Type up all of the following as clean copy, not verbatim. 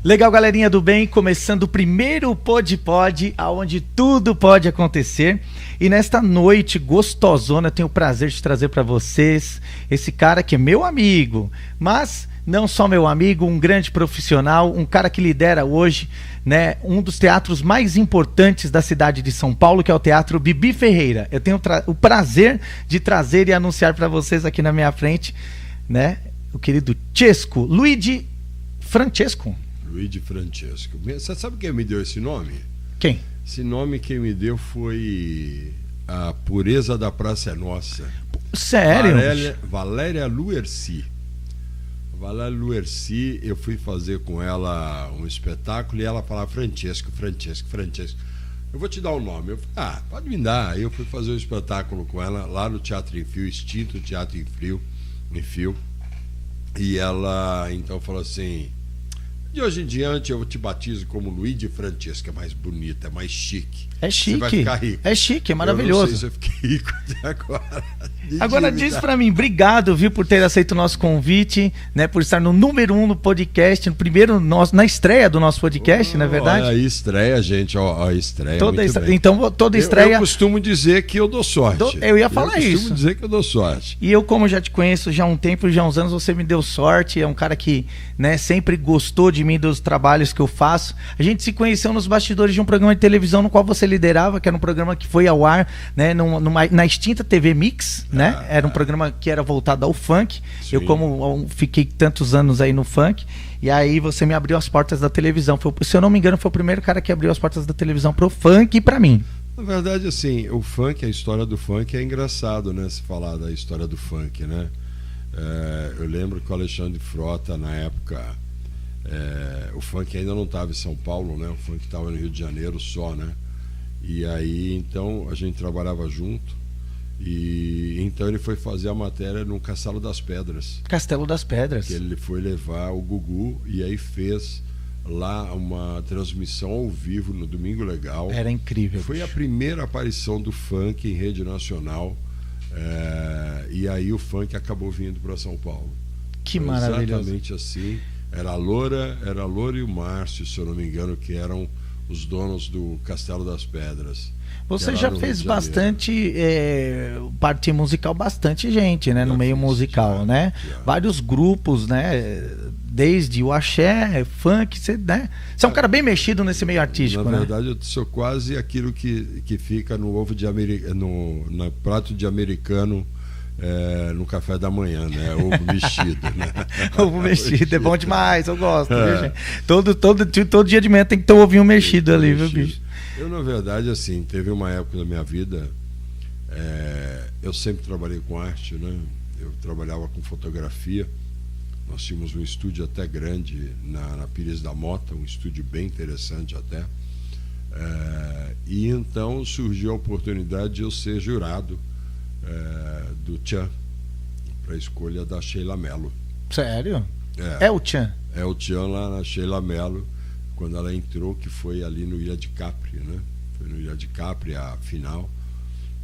Legal, galerinha do bem, começando o primeiro Pod, aonde tudo pode acontecer. E nesta noite gostosona, eu tenho o prazer de trazer para vocês esse cara que é meu amigo, mas não só meu amigo, um grande profissional, um cara que lidera hoje, né, um dos teatros mais importantes da cidade de São Paulo, que é o Teatro Bibi Ferreira. Eu tenho o prazer de trazer e anunciar para vocês aqui na minha frente, né, o querido Chesco, Luigi Francesco. Luigi Francesco. Você sabe quem me deu esse nome? Quem? Esse nome quem me deu foi a Pureza da Praça é Nossa. Sério? Valéria Luerci. Valéria Luerci, eu fui fazer com ela um espetáculo e ela falava Francesco. Eu vou te dar o nome. Eu falei, pode me dar. Aí eu fui fazer um espetáculo com ela lá no Teatro em Fio, extinto Teatro em Fio. E ela então falou assim: de hoje em diante eu te batizo como Luigi Francesco, é mais bonita, é mais chique. É chique. Você vai ficar rico. É chique, é maravilhoso. Eu não sei se eu fiquei rico até agora. Agora diz pra mim, obrigado, viu, por ter aceito o nosso convite, né, por estar no número 1 no podcast, no primeiro na estreia do nosso podcast, não é verdade? A estreia, gente, a estreia. Então, toda estreia. Eu costumo dizer que eu dou sorte. Eu ia falar isso. Eu costumo dizer que eu dou sorte. E eu, como já te conheço já há um tempo, já há uns anos, você me deu sorte. É um cara que, né, sempre gostou de mim, dos trabalhos que eu faço. A gente se conheceu nos bastidores de um programa de televisão no qual você liderava, que era um programa que foi ao ar, né, na extinta TV Mix, né? Era um programa que era voltado ao funk. Sim. Eu, como fiquei tantos anos aí no funk, e aí você me abriu as portas da televisão. Se eu não me engano, foi o primeiro cara que abriu as portas da televisão pro funk e pra mim. Na verdade, assim, o funk, a história do funk é engraçado, né? Se falar da história do funk, né? Eu lembro que o Alexandre Frota, na época, o funk ainda não estava em São Paulo, né? O funk estava no Rio de Janeiro só, né? E aí, então, a gente trabalhava junto. E então ele foi fazer a matéria no Castelo das Pedras. Castelo das Pedras. Que ele foi levar o Gugu e aí fez lá uma transmissão ao vivo no Domingo Legal. Era incrível. Foi a primeira aparição do funk em rede nacional. E aí o funk acabou vindo para São Paulo. Que foi maravilhoso. Exatamente assim. Era a Loura e o Márcio, se eu não me engano, que eram os donos do Castelo das Pedras. Você já fez bastante parte musical, bastante gente, né, no meio musical, né? Vários grupos, né? Desde o axé, funk, você, né? Você é um cara bem mexido nesse meio artístico, né? Na verdade, eu sou quase aquilo que fica no ovo de no prato de americano. No café da manhã, né? Ovo mexido, né? Ovo mexido, é bom demais, eu gosto, viu, gente? Todo dia de manhã tem que ter um ovinho mexido ali, viu, bicho? Eu, na verdade, assim, teve uma época da minha vida, eu sempre trabalhei com arte, né? Eu trabalhava com fotografia. Nós tínhamos um estúdio até grande na Pires da Mota, um estúdio bem interessante até. E então surgiu a oportunidade de eu ser jurado do Tchan, para a escolha da Sheila Mello. Sério? É o Tchan? É o Tchan lá na Sheila Mello, quando ela entrou, que foi ali no Ilha de Capri, né? Foi no Ilha de Capri a final.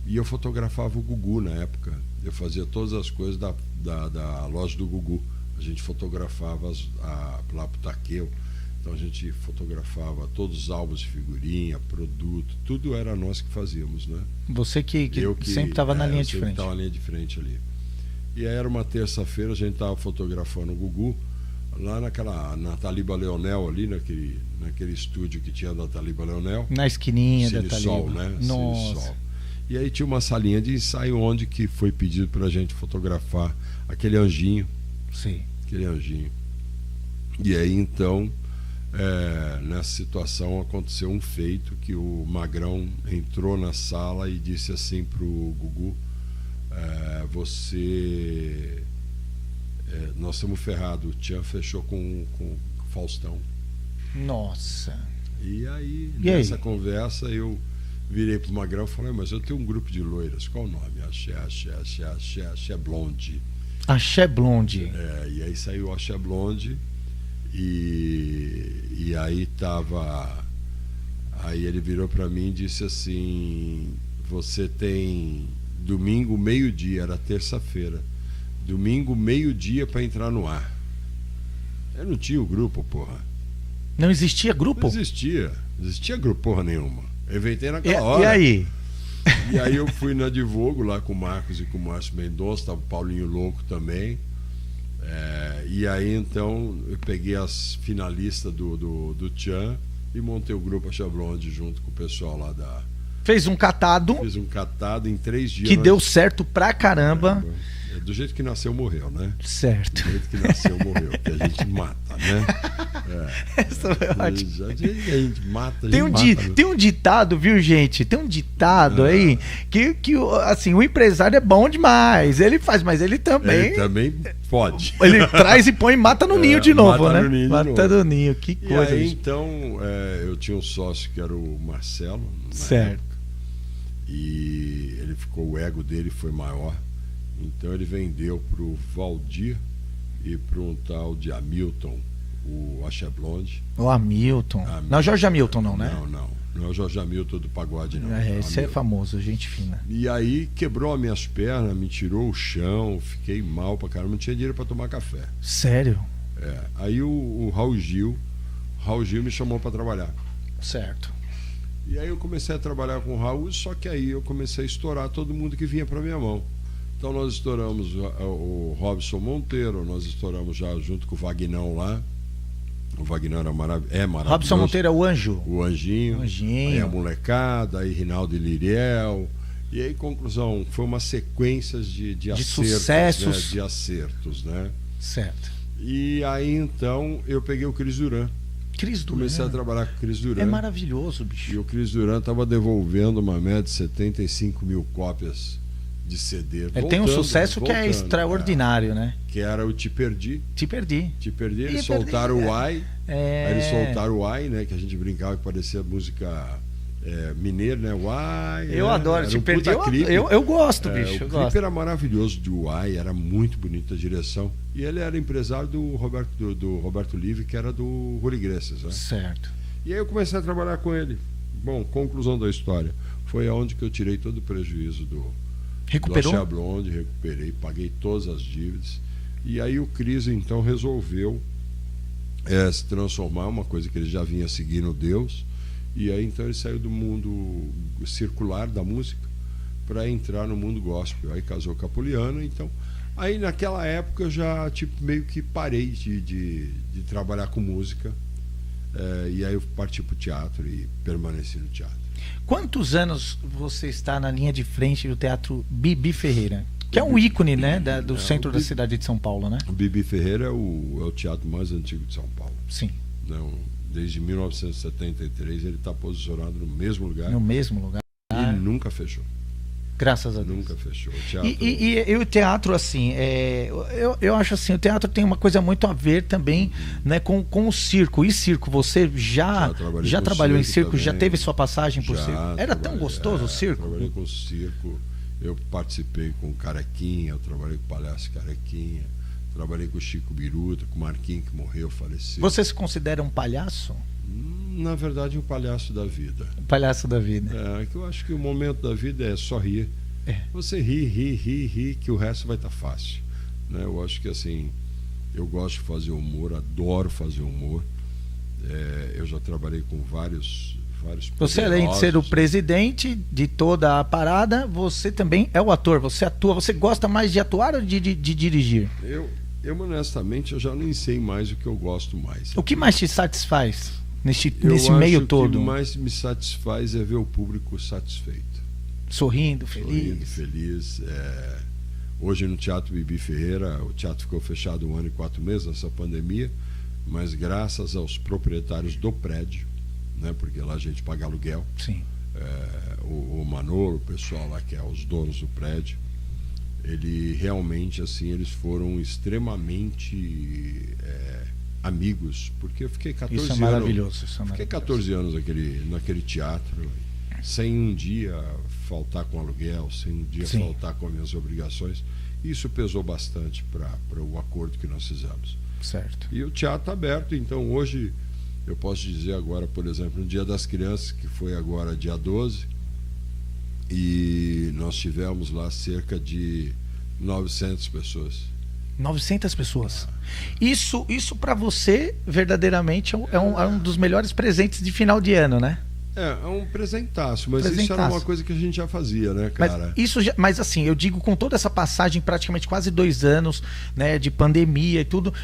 E eu fotografava o Gugu na época. Eu fazia todas as coisas da loja do Gugu. A gente fotografava lá pro Taqueu. Então a gente fotografava todos os álbuns de figurinha, produto, tudo era nós que fazíamos, né? Você que sempre estava na linha de frente. Estava na linha de frente ali. E aí era uma terça-feira, a gente estava fotografando o Gugu, lá na Taliba Leonel, ali naquele estúdio que tinha da Taliba Leonel. Na esquininha da Taliba. Sol, né? Nossa. Sol. E aí tinha uma salinha de ensaio onde que foi pedido para a gente fotografar aquele anjinho. Sim. Aquele anjinho. E aí então... nessa situação aconteceu um feito que o Magrão entrou na sala e disse assim pro Gugu: nós estamos ferrados, o Tchan fechou com o Faustão. Nossa. E aí nessa conversa eu virei pro Magrão e falei: mas eu tenho um grupo de loiras, qual o nome? Axé Blonde. Axé Blonde. E aí saiu Axé Blonde. E aí aí ele virou para mim e disse assim: você tem domingo meio-dia, era terça-feira, domingo meio-dia para entrar no ar. Eu não tinha o grupo, porra. Não existia grupo? Não existia grupo porra nenhuma. Eu inventei naquela hora. E aí? E aí eu fui na Divogo lá com o Marcos e com o Márcio Mendonça, tava o Paulinho Louco também. E aí então eu peguei as finalistas do Tchan e montei o grupo Axé Blonde junto com o pessoal lá da... Fez um catado. Fiz um catado em 3 dias. Que deu certo pra caramba. Do jeito que nasceu, morreu, né? Certo. Do jeito que nasceu, morreu. Que a gente mata, né? Essa foi ótima. A gente mata, Tem um ditado, viu, gente? Tem um ditado aí que assim, o empresário é bom demais. Ele faz, mas ele também... Ele também pode. Ele traz e põe e mata no ninho de novo, mata né? No ninho mata no ninho, que coisa. E aí, então, eu tinha um sócio que era o Marcelo. Certo. Época, e ele ficou, o ego dele foi maior. Então ele vendeu para o Valdir e para um tal de Hamilton, o Axé Blonde. O Hamilton. Não, Jorge Hamilton não, né? Não é o Jorge Hamilton do pagode, não. Esse é famoso, gente fina. E aí quebrou as minhas pernas, me tirou o chão, fiquei mal pra caramba, não tinha dinheiro para tomar café. Sério? Aí o Raul Gil me chamou para trabalhar. Certo. E aí eu comecei a trabalhar com o Raul, só que aí eu comecei a estourar todo mundo que vinha para minha mão. Então nós estouramos o Robson Monteiro, nós estouramos já junto com o Vagnão lá. O Vagnão é maravilhoso. Robson Monteiro é o anjo. O Anjinho. Anjinho. Aí a molecada, aí Rinaldo e Liriel. E aí, conclusão, foi uma sequência de acertos, sucessos. Né? De acertos, né? Certo. E aí, então, eu peguei o Cris Duran. Comecei a trabalhar com o Cris Duran. É maravilhoso, bicho. E o Cris Duran estava devolvendo uma média de 75 mil cópias de CD. Ele tem um sucesso que é extraordinário, né? Que era o Te Perdi. Te Perdi. Eles soltaram o Ai. Aí eles soltaram o Ai, né? Que a gente brincava que parecia música mineira, né? O Ai. Eu adoro Te Perdi. Eu gosto, bicho. O clipe era maravilhoso do Uai, era muito bonito a direção. E ele era empresário do Roberto Livre, que era do Rui Iglesias, né? Certo. E aí eu comecei a trabalhar com ele. Bom, conclusão da história. Foi aonde que eu tirei todo o prejuízo do Axé Blonde, recuperei, paguei todas as dívidas. E aí o Cris então resolveu se transformar, uma coisa que ele já vinha seguindo Deus. E aí então ele saiu do mundo circular da música para entrar no mundo gospel. Aí casou com a Poliana, então aí naquela época eu já meio que parei de trabalhar com música. E aí eu parti para o teatro e permaneci no teatro. Quantos anos você está na linha de frente do Teatro Bibi Ferreira? Que é um ícone, né, do centro da cidade de São Paulo, né? O Bibi Ferreira é o teatro mais antigo de São Paulo. Sim. Desde 1973 ele está posicionado no mesmo lugar. No mesmo lugar. E nunca fechou. Graças a Deus. Nunca fechou. O teatro... E o teatro, assim, eu acho assim, o teatro tem uma coisa muito a ver também, né, com o circo. E circo, você já trabalhou em circo, também. Já teve sua passagem por circo? Era tão gostoso o circo? Eu trabalhei com o circo, eu participei com o Carequinha, eu trabalhei com o Palhaço Carequinha, trabalhei com o Chico Biruta, com o Marquinhos que morreu, faleceu. Você se considera um palhaço? Na verdade, um palhaço da vida. Um palhaço da vida. Que eu acho que o momento da vida é só rir. Você ri, que o resto vai estar fácil. Né? Eu acho que assim, eu gosto de fazer humor, adoro fazer humor. Eu já trabalhei com vários Você, além de ser o presidente de toda a parada, você também é o ator, você atua. Você gosta mais de atuar ou de dirigir? Eu honestamente, eu já nem sei mais o que eu gosto mais. O que mais te satisfaz nesse meio todo? O que mais me satisfaz é ver o público satisfeito. Sorrindo, feliz. Hoje no Teatro Bibi Ferreira, o teatro ficou fechado 1 ano e 4 meses nessa pandemia, mas graças aos proprietários do prédio, né, porque lá a gente paga aluguel. Sim. O Manolo, o pessoal lá que é os donos do prédio, ele realmente assim, eles foram extremamente amigos, porque eu fiquei 14 anos. Isso é maravilhoso. Fiquei 14 anos naquele teatro, sem um dia faltar com aluguel, sem um dia faltar com as minhas obrigações. Isso pesou bastante para o acordo que nós fizemos. Certo. E o teatro está aberto, então hoje eu posso dizer agora, por exemplo, no Dia das Crianças, que foi agora dia 12, e nós tivemos lá cerca de 900 pessoas. 900 pessoas. Isso para você, verdadeiramente, é um dos melhores presentes de final de ano, né? É um presentaço, mas isso era uma coisa que a gente já fazia, né, cara? Mas assim, eu digo, com toda essa passagem, praticamente quase 2 anos, né, de pandemia e tudo,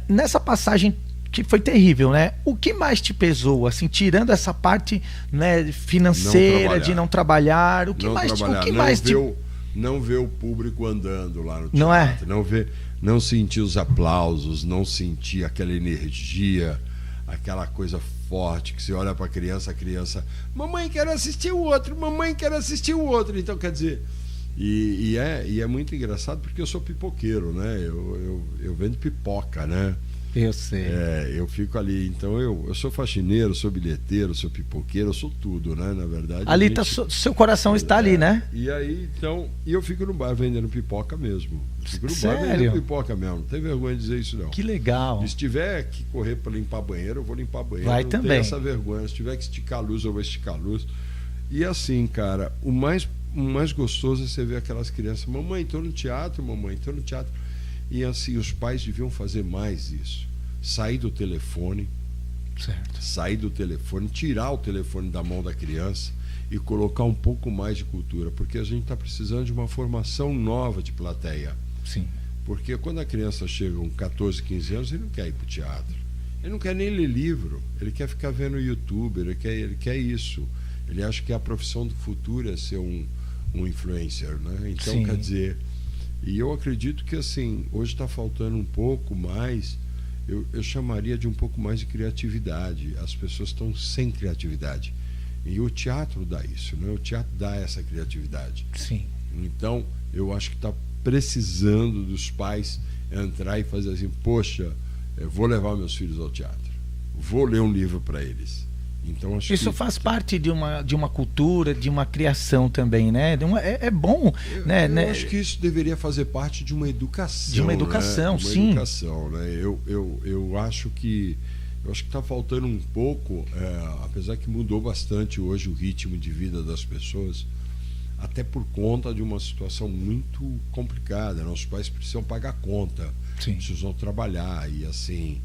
nessa passagem que foi terrível, né? O que mais te pesou, assim, tirando essa parte, né, financeira, de não trabalhar, o que mais não ver o público andando lá no teatro, não é? Não sentir os aplausos, não sentir aquela energia, aquela coisa forte que você olha para a criança, mamãe, quero assistir o outro, mamãe, quero assistir o outro. Então, quer dizer, e é muito engraçado porque eu sou pipoqueiro, né? Eu vendo pipoca, né? Eu sei. Eu fico ali, então eu sou faxineiro, sou bilheteiro, sou pipoqueiro, eu sou tudo, né? Na verdade. Ali seu coração está ali, né? E aí, então, eu fico no bar vendendo pipoca mesmo. Fico no Sério? bar vendendo pipoca mesmo. Não tem vergonha de dizer isso, não. Que legal. E se tiver que correr para limpar banheiro, eu vou limpar banheiro. Vai não também. tem essa vergonha. Se tiver que esticar a luz, eu vou esticar a luz. E assim, cara, o mais gostoso é você ver aquelas crianças, mamãe, tô no teatro, mamãe, tô no teatro. E assim, os pais deviam fazer mais isso. Sair do telefone, tirar o telefone da mão da criança e colocar um pouco mais de cultura, porque a gente está precisando de uma formação nova de plateia. Sim. Porque quando a criança chega com 14, 15 anos, ele não quer ir para o teatro. Ele não quer nem ler livro, ele quer ficar vendo YouTube, ele quer isso. Ele acha que a profissão do futuro é ser um influencer, né? Então, Sim. Quer dizer... E eu acredito que, assim, hoje está faltando um pouco mais, eu chamaria de um pouco mais de criatividade. As pessoas estão sem criatividade. E o teatro dá isso, né? O teatro dá essa criatividade. Sim. Então, eu acho que está precisando dos pais entrar e fazer assim, poxa, eu vou levar meus filhos ao teatro, vou ler um livro para eles. Então, acho isso que faz parte de uma cultura, de uma criação também, né? É bom, né? Eu acho que isso deveria fazer parte de uma educação. De uma educação, né? sim. Educação, né? Eu acho que está faltando um pouco, apesar que mudou bastante hoje o ritmo de vida das pessoas, até por conta de uma situação muito complicada. Né? Os pais precisam pagar conta, Sim. precisam trabalhar e assim...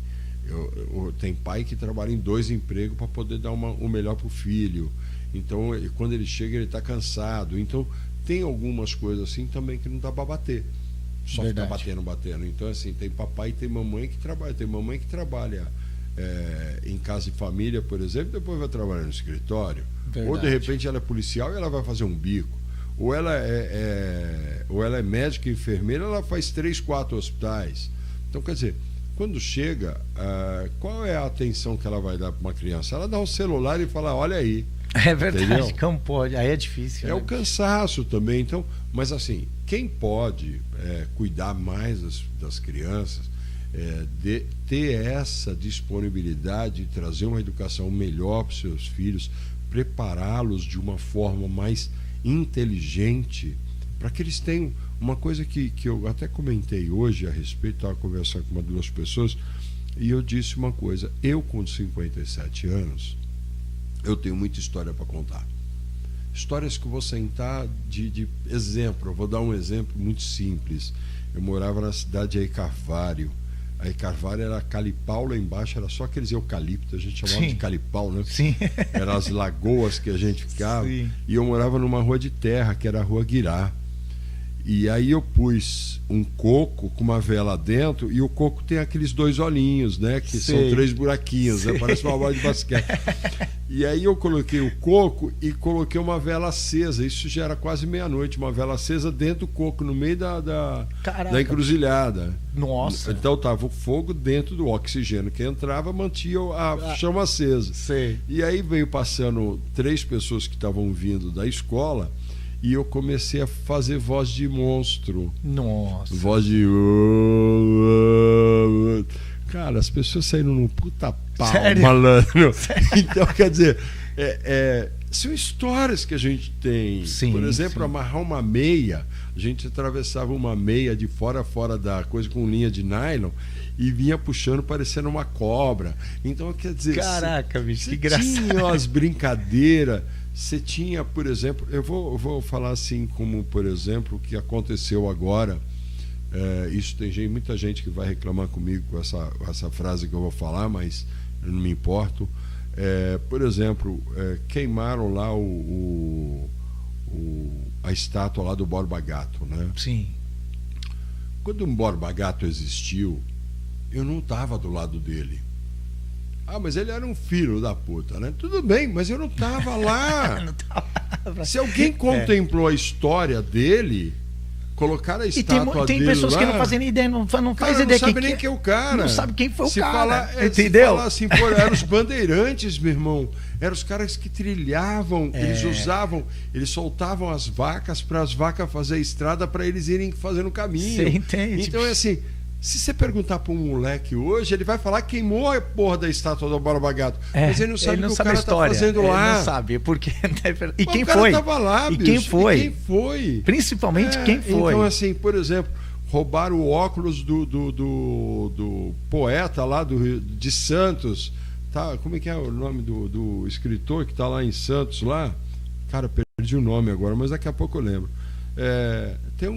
tem pai que trabalha em 2 empregos para poder dar o melhor para o filho. Então, quando ele chega, ele está cansado. Então, tem algumas coisas assim também que não dá para bater. Só ficar batendo. Então, assim, tem papai e tem mamãe que trabalha. Tem mamãe que trabalha em casa de família, por exemplo, depois vai trabalhar no escritório. Verdade. Ou, de repente, ela é policial e ela vai fazer um bico. Ou ela é médica e enfermeira, ela faz 3, 4 hospitais. Então, quer dizer... Quando chega, qual é a atenção que ela vai dar para uma criança? Ela dá o celular e fala, olha aí. É verdade, entendeu? como pode? Aí é difícil. É o cansaço também. Então, mas assim, quem pode cuidar mais das crianças, de ter essa disponibilidade de trazer uma educação melhor para os seus filhos, prepará-los de uma forma mais inteligente, para que eles tenham uma coisa que eu até comentei hoje a respeito, estava conversando com 2 pessoas, e eu disse uma coisa, eu com 57 anos, eu tenho muita história para contar. Histórias que eu vou sentar de exemplo, eu vou dar um exemplo muito simples. Eu morava na cidade de Aicarvário. A Aicarvário era calipau, lá embaixo era só aqueles eucaliptos, a gente chamava Sim. de calipau, né? Sim. Eram as lagoas que a gente ficava. Sim. E eu morava numa rua de terra, que era a Rua Guirá. E aí eu pus um coco com uma vela dentro, e o coco tem aqueles 2 olhinhos, né? Que são 3 buraquinhos, né? Parece uma bola de basquete. E aí eu coloquei o coco e coloquei uma vela acesa. Isso já era quase meia-noite, uma vela acesa dentro do coco, no meio da encruzilhada. Nossa. Então tava o fogo dentro do oxigênio que entrava, mantinha a chama acesa. Sei. E aí veio passando 3 pessoas que estavam vindo da escola, e eu comecei a fazer voz de monstro. Nossa. Voz de... Cara, as pessoas saíram num puta pau, Sério? malandro. Então, quer dizer, são histórias que a gente tem. Sim, por exemplo, sim. amarrar uma meia. A gente atravessava uma meia de fora a fora da coisa com linha de nylon e vinha puxando parecendo uma cobra. Então, quer dizer... Caraca, bicho, que engraçado. Tinha as brincadeiras... Você tinha, por exemplo, eu vou falar assim como, por exemplo, o que aconteceu agora Isso tem muita gente que vai reclamar comigo com essa frase que eu vou falar, mas eu não me importo. Por exemplo, queimaram lá a estátua lá do Borba Gato, né? Sim. Quando o Borba Gato existiu, eu não estava do lado dele. Mas ele era um filho da puta, né? Tudo bem, mas eu não estava lá. Não tava. Se alguém contemplou a história dele, colocar a estátua tem dele pessoas lá, que não fazem nem ideia, não faz cara, ideia. não sabe nem quem é o cara. Não sabe quem foi o se cara. Falar, entendeu? Se falar assim, pô, eram os bandeirantes, meu irmão. Eram os caras que trilhavam, eles soltavam as vacas para as vacas fazer a estrada para eles irem fazendo o caminho. Você entende? Então é assim, se você perguntar para um moleque hoje, ele vai falar que queimou a porra da estátua do Borba Gato. Mas ele não sabe o que o cara está fazendo lá. Ele não sabe, porque... E quem o cara foi? Tava lá, e bicho. quem foi? E quem foi? Principalmente quem foi. Então, assim, por exemplo, roubaram o óculos do poeta lá de Santos. Tá, como é que é o nome do escritor que está lá em Santos lá? Cara, perdi o nome agora, mas daqui a pouco eu lembro. Tem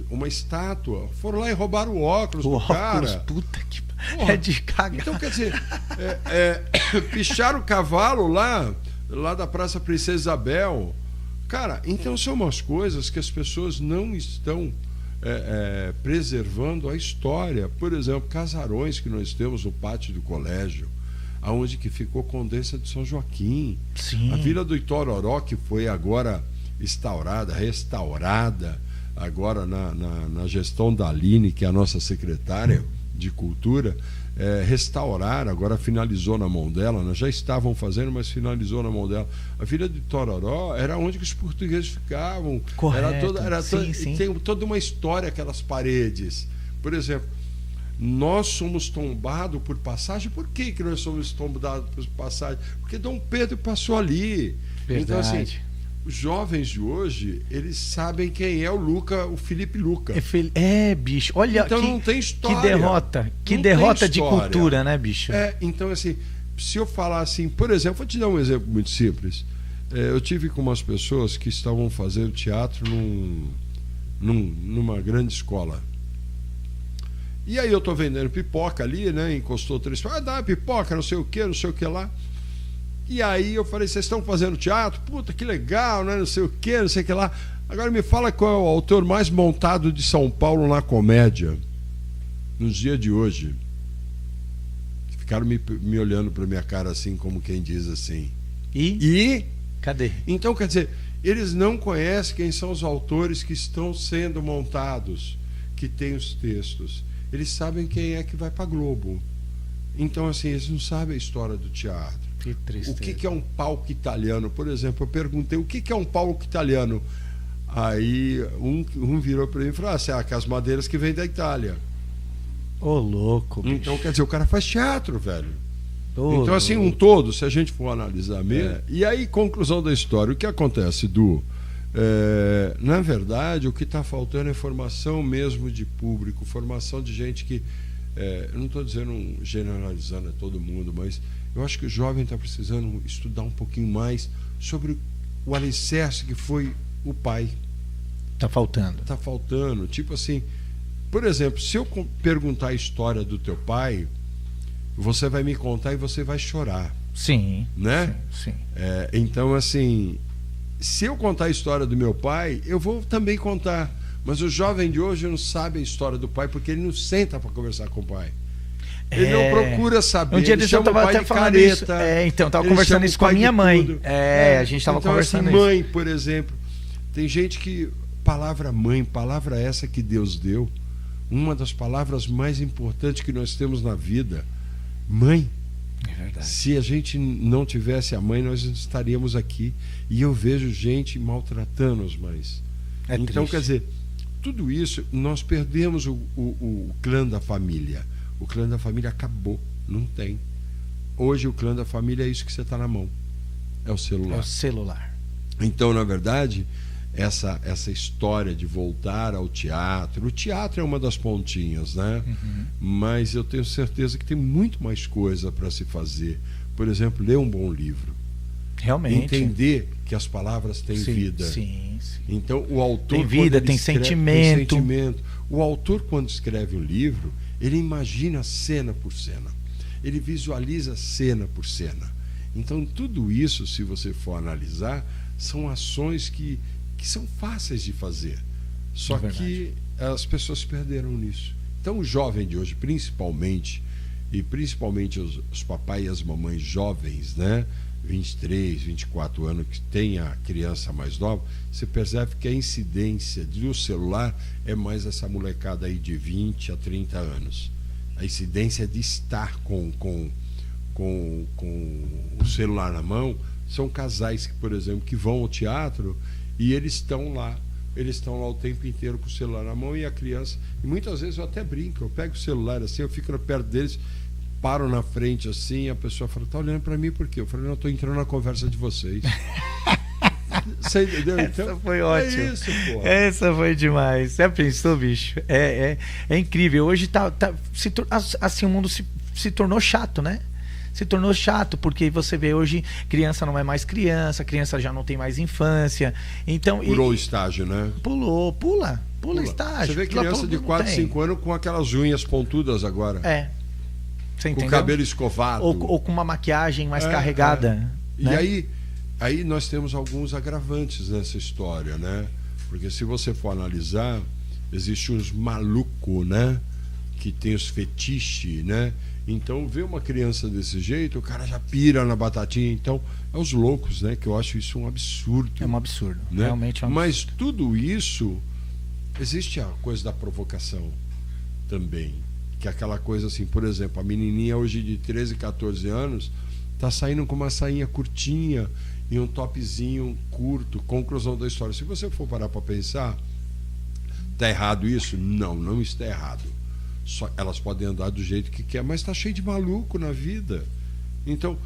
uma estátua. Foram lá e roubaram o óculos do cara. Puta que... Porra. É de cagar. Então, quer dizer, picharam o cavalo lá da Praça Princesa Isabel. Cara, então são umas coisas que as pessoas não estão preservando a história. Por exemplo, casarões que nós temos no pátio do colégio, aonde que ficou Condessa de São Joaquim. Sim. A Vila do Itororó, que foi agora restaurada, agora na gestão da Aline, que é a nossa secretária de Cultura, restauraram, agora finalizou na mão dela. Nós já estavam fazendo, mas finalizou na mão dela. A Vila de Itororó era onde que os portugueses ficavam. Correto. Sim. Tem toda uma história aquelas paredes. Por exemplo, nós somos tombados por passagem. Por que nós somos tombados por passagem? Porque Dom Pedro passou ali. Verdade. Então, assim, os jovens de hoje, eles sabem quem é o Felipe Luca. Bicho, olha, então não tem história. Que derrota de cultura, né, bicho? Então, assim, se eu falar assim, por exemplo, vou te dar um exemplo muito simples. Eu tive com umas pessoas que estavam fazendo teatro numa grande escola. E aí eu tô vendendo pipoca ali, né? Encostou 3, dá pipoca, não sei o que lá. E aí eu falei, vocês estão fazendo teatro? Puta, que legal, né? Não sei o que lá. Agora me fala qual é o autor mais montado de São Paulo na comédia, nos dias de hoje. Ficaram me olhando pra minha cara assim, como quem diz assim. E? Cadê? Então, quer dizer, eles não conhecem quem são os autores que estão sendo montados, que têm os textos. Eles sabem quem é que vai pra Globo. Então, assim, eles não sabem a história do teatro. Que tristeza. O que é um palco italiano? Por exemplo, eu perguntei o que é um palco italiano. Aí um virou para mim e falou: que as madeiras que vêm da Itália. Ô, louco, bicho. Então, quer dizer, o cara faz teatro, velho. Então, assim, um todo, se a gente for analisar mesmo. E aí, conclusão da história, o que acontece, Du? Na verdade, o que está faltando é formação mesmo de público, formação de gente que. Eu não estou dizendo generalizando todo mundo, mas eu acho que o jovem está precisando estudar um pouquinho mais sobre o alicerce que foi o pai. Está faltando. Está faltando. Tipo assim, por exemplo, se eu perguntar a história do teu pai, você vai me contar e você vai chorar. Sim. Né? Sim. Então, assim, se eu contar a história do meu pai, eu vou também contar. Mas o jovem de hoje não sabe a história do pai porque ele não senta para conversar com o pai. Ele não procura saber. Um dia ele eu estava até falando isso. Então, estava conversando isso com a minha mãe. A gente estava então, conversando assim, isso. Mãe, por exemplo. Tem gente que... Palavra mãe, palavra essa que Deus deu. Uma das palavras mais importantes que nós temos na vida. Mãe. É verdade. Se a gente não tivesse a mãe, nós não estaríamos aqui. E eu vejo gente maltratando as mães. Então, quer dizer... Tudo isso, nós perdemos o clã da família. O clã da família acabou, não tem. Hoje o clã da família é isso que você está na mão. É o celular. É o celular. Então, na verdade, essa história de voltar ao teatro... O teatro é uma das pontinhas, né? Uhum. Mas eu tenho certeza que tem muito mais coisa para se fazer. Por exemplo, ler um bom livro. Realmente. Entender que as palavras têm vida. Sim. Então, o autor... Tem vida, tem sentimento. O autor, quando escreve um livro, ele imagina cena por cena. Ele visualiza cena por cena. Então, tudo isso, se você for analisar, são ações que são fáceis de fazer. Só que as pessoas se perderam nisso. Então, o jovem de hoje, principalmente os papais e as mamães jovens, né? 23, 24 anos, que tem a criança mais nova, você percebe que a incidência do celular é mais essa molecada aí de 20 a 30 anos. A incidência de estar com o celular na mão são casais que, por exemplo, que vão ao teatro e eles estão lá o tempo inteiro com o celular na mão e a criança, e muitas vezes eu até brinco, eu pego o celular assim, eu fico perto deles, paro na frente assim, e a pessoa fala, tá olhando para mim por quê? Eu falei, não, eu tô entrando na conversa de vocês. Você entendeu? Então, essa foi ótima. É isso, pô. Essa foi demais. Você pensou, bicho? É incrível. Hoje assim, o mundo se tornou chato, né? Se tornou chato, porque você vê hoje, criança não é mais criança já não tem mais infância. Então, Pulou o estágio, né? Pula estágio. Você vê criança de 4, 5 anos com aquelas unhas pontudas agora. Você com o cabelo escovado. Ou com uma maquiagem mais carregada. Né? E aí nós temos alguns agravantes nessa história, né? Porque se você for analisar, existe uns malucos, né? Que tem os fetiches, né? Então, ver uma criança desse jeito, o cara já pira na batatinha. Então, é os loucos, né? Que eu acho isso um absurdo. É um absurdo. Né? Realmente é um absurdo. Mas tudo isso, existe a coisa da provocação também. Que é aquela coisa assim, por exemplo, a menininha hoje de 13, 14 anos tá saindo com uma sainha curtinha e um topzinho curto. Conclusão da história. Se você for parar para pensar, tá errado isso? Não está errado. Só elas podem andar do jeito que quer, mas está cheio de maluco na vida. Então,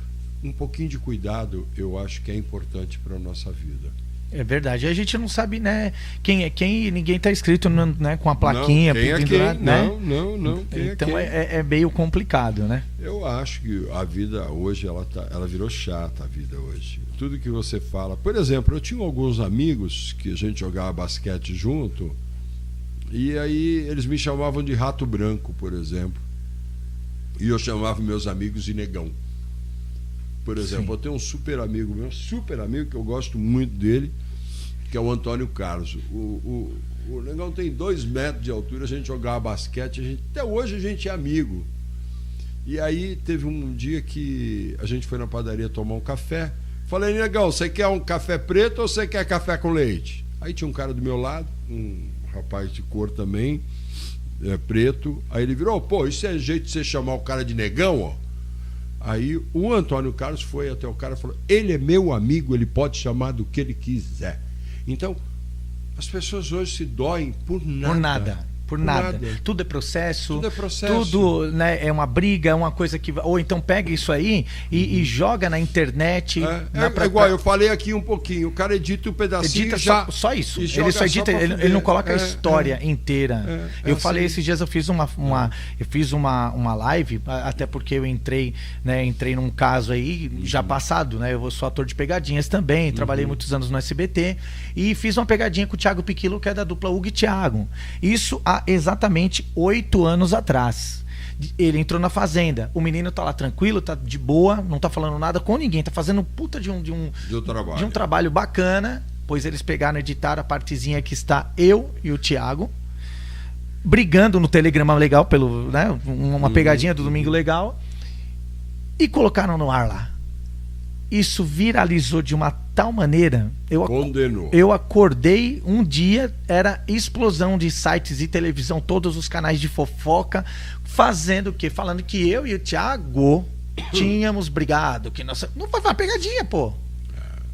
um pouquinho de cuidado eu acho que é importante para a nossa vida. É verdade. A gente não sabe, né, quem é quem, ninguém está escrito, né, com a plaquinha. Não, quem é quem? Né? Não. Quem então é quem? É meio complicado, né? Eu acho que a vida hoje, ela virou chata, a vida hoje. Tudo que você fala... Por exemplo, eu tinha alguns amigos que a gente jogava basquete junto. E aí eles me chamavam de Rato Branco, por exemplo. E eu chamava meus amigos de Negão. Por exemplo, eu tenho um super amigo que eu gosto muito dele, que é o Antônio Carlos. O Negão tem 2 metros de altura, a gente jogava basquete, até hoje a gente é amigo. E aí teve um dia que a gente foi na padaria tomar um café. Falei, Negão, você quer um café preto ou você quer café com leite? Aí tinha um cara do meu lado, um rapaz de cor também, preto. Aí ele virou, pô, isso é jeito de você chamar o cara de negão, ó. Aí o Antônio Carlos foi até o cara e falou, ele é meu amigo, ele pode chamar do que ele quiser. Então, as pessoas hoje se doem por nada. Por nada. Tudo é processo. Tudo, né, é uma briga, é uma coisa que... Ou então pega isso aí e joga na internet. Igual, eu falei aqui um pouquinho. O cara edita um pedacinho edita já... Só isso. Ele só edita, ele não coloca a história inteira. Eu falei esses dias, eu fiz uma live, até porque eu entrei num caso aí, já passado, né? Eu sou ator de pegadinhas também, trabalhei muitos anos no SBT, e fiz uma pegadinha com o Thiago Piquilo, que é da dupla Hugo e Thiago. Isso há exatamente 8 anos atrás. Ele entrou na fazenda, o menino tá lá tranquilo, tá de boa, não tá falando nada com ninguém, tá fazendo um puta de um trabalho bacana, pois eles pegaram, editaram a partezinha que está eu e o Thiago brigando no Telegrama Legal, pelo, né, uma pegadinha do Domingo Legal, e colocaram no ar lá. Isso viralizou de uma tal maneira. Condenou. Eu acordei um dia, era explosão de sites e televisão, todos os canais de fofoca, fazendo o quê? Falando que eu e o Thiago tínhamos brigado. Que não foi uma pegadinha, pô.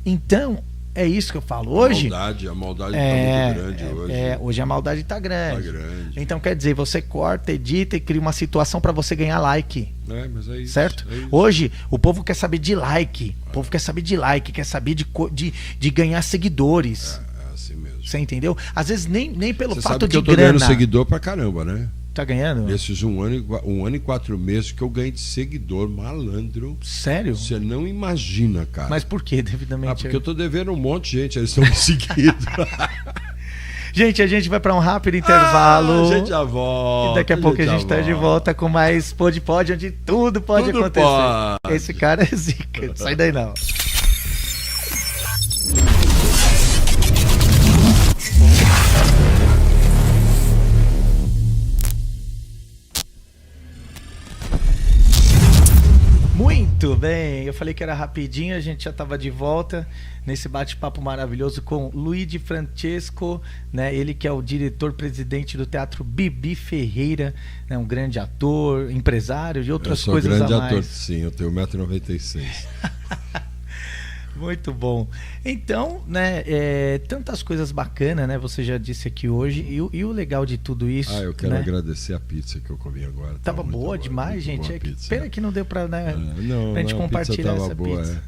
Então, é isso que eu falo. Hoje, a maldade está muito grande hoje. Hoje a maldade está grande. Tá grande. Então, quer dizer, você corta, edita e cria uma situação para você ganhar like. Mas é isso, certo? É isso. Hoje, o povo quer saber de like. O povo quer saber de like, quer saber de ganhar seguidores. É assim mesmo. Você entendeu? Às vezes nem pelo Você fato sabe que de eu tô grana. ganhando seguidor pra caramba, né? tá ganhando? Nesses um ano e 4 meses que eu ganhei de seguidor, malandro. Sério? Você não imagina, cara. Mas por que, devidamente? Porque eu tô devendo um monte de gente, eles estão me seguindo. Gente, a gente vai para um rápido intervalo. A gente já volta. E daqui a pouco a gente tá de volta com mais Pode, onde tudo pode acontecer. Pode. Esse cara é zica. Sai daí não. Muito bem, eu falei que era rapidinho, a gente já estava de volta nesse bate-papo maravilhoso com Luigi Francesco, né? Ele que é o diretor-presidente do Teatro Bibi Ferreira, né? Um grande ator, empresário e outras coisas a mais. Eu sou grande ator, sim, eu tenho 1,96 m. Muito bom. Então, né, tantas coisas bacanas, né? Você já disse aqui hoje. E o legal de tudo isso... eu quero né? agradecer a pizza que eu comi agora. Tava boa demais, gente. Pena que não deu pra, né, pra gente compartilhar essa pizza.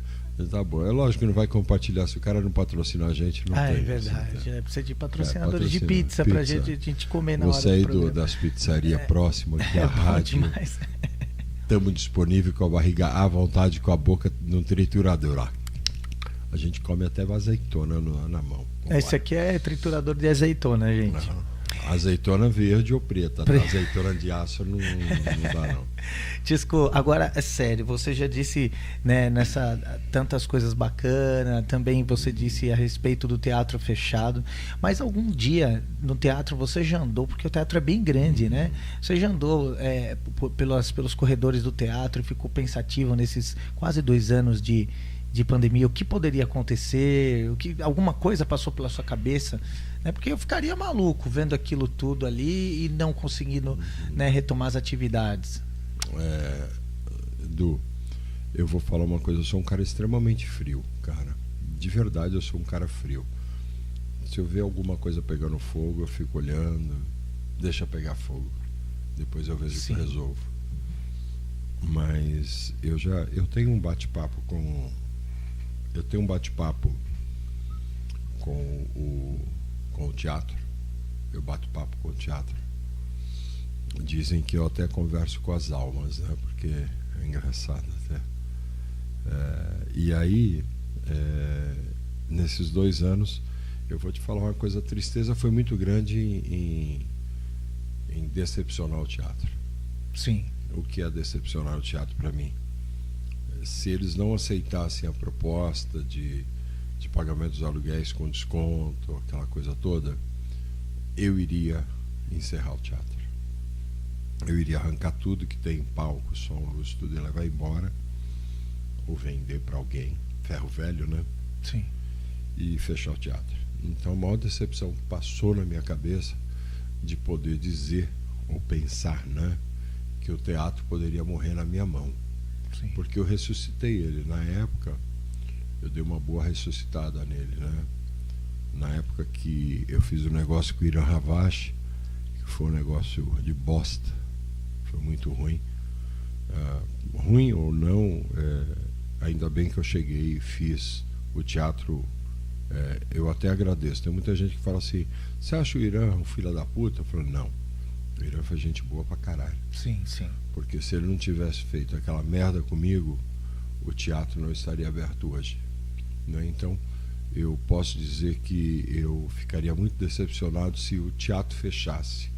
Tá boa. É lógico que não vai compartilhar. Se o cara não patrocina a gente, não tem. É verdade. Precisa de patrocinadores de pizza pra gente comer na hora do programa. Vou sair das pizzarias próximas aqui à rádio. Estamos disponíveis com a barriga à vontade, com a boca no triturador lá. A gente come até azeitona na mão. Esse aqui é triturador de azeitona, gente. Azeitona verde ou preta. Tá? Azeitona de aço não dá, não. Tisco, agora é sério, você já disse, né, nessa tantas coisas bacanas, também você disse a respeito do teatro fechado, mas algum dia no teatro você já andou, porque o teatro é bem grande, né? Você já andou pelos corredores do teatro e ficou pensativo nesses quase 2 anos de pandemia, o que poderia acontecer, alguma coisa passou pela sua cabeça, né? Porque eu ficaria maluco vendo aquilo tudo ali e não conseguindo, né, retomar as atividades. Edu, eu vou falar uma coisa, eu sou um cara extremamente frio, cara. De verdade, eu sou um cara frio. Se eu ver alguma coisa pegando fogo, eu fico olhando, deixa pegar fogo. Depois eu vejo o que resolvo. Mas eu tenho um bate-papo com o teatro. Eu bato papo com o teatro. Dizem que eu até converso com as almas, né? Porque é engraçado até. E aí, nesses 2 anos, eu vou te falar uma coisa, a tristeza foi muito grande em decepcionar o teatro. Sim. O que é decepcionar o teatro para mim? Se eles não aceitassem a proposta de pagamento dos aluguéis com desconto, aquela coisa toda, eu iria encerrar o teatro. Eu iria arrancar tudo que tem, palco, som, luz, tudo, e levar embora, ou vender para alguém, ferro velho, né? Sim. E fechar o teatro. Então a maior decepção que passou na minha cabeça de poder dizer ou pensar, né, que o teatro poderia morrer na minha mão. Sim. Porque eu ressuscitei ele. Na época, eu dei uma boa ressuscitada nele, né? Na época que eu fiz um negócio com o Irã Ravache, que foi um negócio de bosta, foi muito ruim. Ruim ou não, ainda bem que eu cheguei e fiz o teatro. Eu até agradeço. Tem muita gente que fala assim: você acha o Irã um filho da puta? Eu falo: não, o Irã foi gente boa pra caralho. Sim, sim. Porque se ele não tivesse feito aquela merda comigo, o teatro não estaria aberto hoje, né? Então eu posso dizer que eu ficaria muito decepcionado se o teatro fechasse